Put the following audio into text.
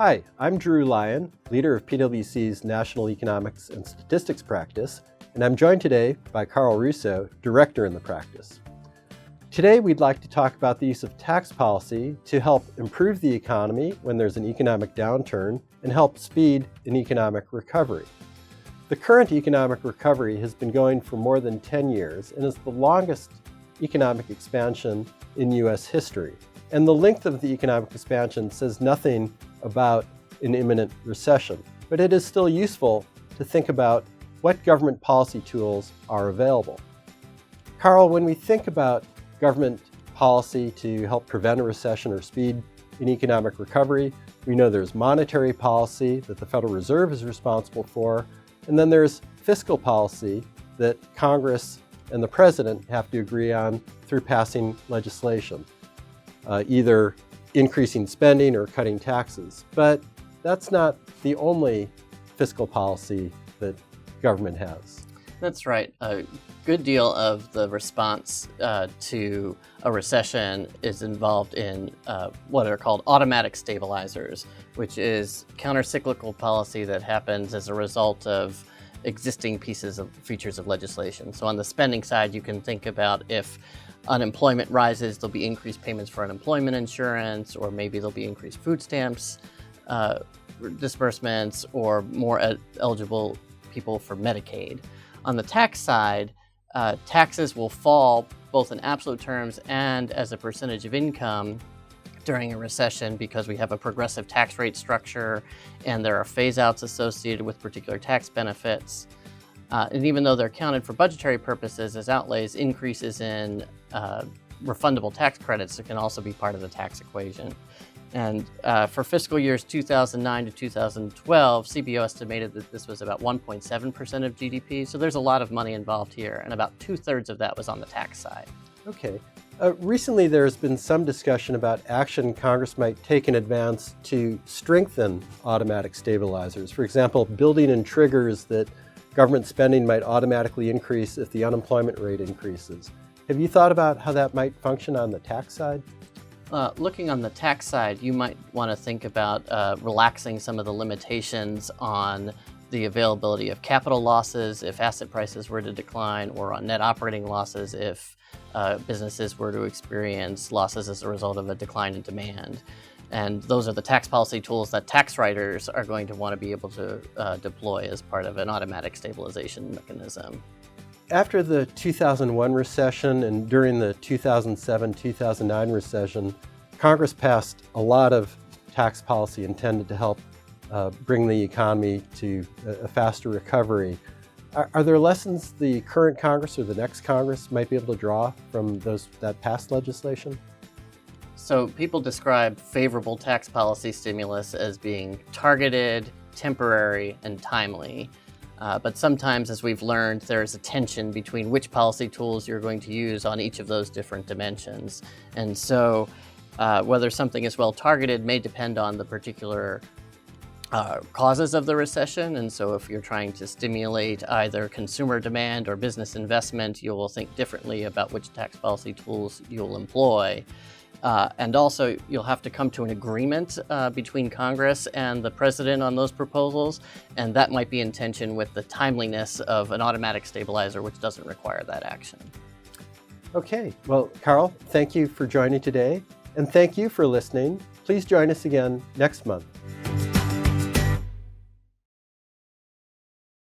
Hi, I'm Lyon, leader of PwC's National Economics and Statistics practice, and I'm joined today by Karl Russo, director in the practice. Today we'd like to talk about the use of tax policy to help improve the economy when there's an economic downturn and help speed an economic recovery. The current economic recovery has been going for more than 10 years and is the longest economic expansion in U.S. history. And the length of the economic expansion says nothing about an imminent recession, but it is still useful to think about what government policy tools are available. Karl, when we think about government policy to help prevent a recession or speed an economic recovery, we know there's monetary policy that the Federal Reserve is responsible for, and then there's fiscal policy that Congress and the President have to agree on through passing legislation, either increasing spending or cutting taxes. But that's not the only fiscal policy that government has. That's right. A good deal of the response to a recession is involved in what are called automatic stabilizers, which is countercyclical policy that happens as a result of existing features of legislation. So on the spending side, you can think about if unemployment rises, there'll be increased payments for unemployment insurance, or maybe there'll be increased food stamps disbursements, or more eligible people for Medicaid. On the tax side, taxes will fall both in absolute terms and as a percentage of income during a recession because we have a progressive tax rate structure and there are phase-outs associated with particular tax benefits. And even though they're counted for budgetary purposes as outlays, increases in refundable tax credits can also be part of the tax equation. And for fiscal years 2009 to 2012, CBO estimated that this was about 1.7% of GDP. So there's a lot of money involved here, and about 2/3 of that was on the tax side. Okay. Recently, there's been some discussion about action Congress might take in advance to strengthen automatic stabilizers. For example, building in triggers that government spending might automatically increase if the unemployment rate increases. Have you thought about how that might function on the tax side? Looking on the tax side, you might want to think about relaxing some of the limitations on the availability of capital losses if asset prices were to decline, or on net operating losses if businesses were to experience losses as a result of a decline in demand. And those are the tax policy tools that tax writers are going to want to be able to deploy as part of an automatic stabilization mechanism. After the 2001 recession and during the 2007-2009 recession, Congress passed a lot of tax policy intended to help bring the economy to a faster recovery. Are there lessons the current Congress or the next Congress might be able to draw from that past legislation? So people describe favorable tax policy stimulus as being targeted, temporary, and timely. But sometimes, as we've learned, there's a tension between which policy tools you're going to use on each of those different dimensions. And so whether something is well targeted may depend on the particular causes of the recession. And so if you're trying to stimulate either consumer demand or business investment, you will think differently about which tax policy tools you'll employ. And also, you'll have to come to an agreement between Congress and the President on those proposals, and that might be in tension with the timeliness of an automatic stabilizer, which doesn't require that action. Okay, well, Karl, thank you for joining today, and thank you for listening. Please join us again next month.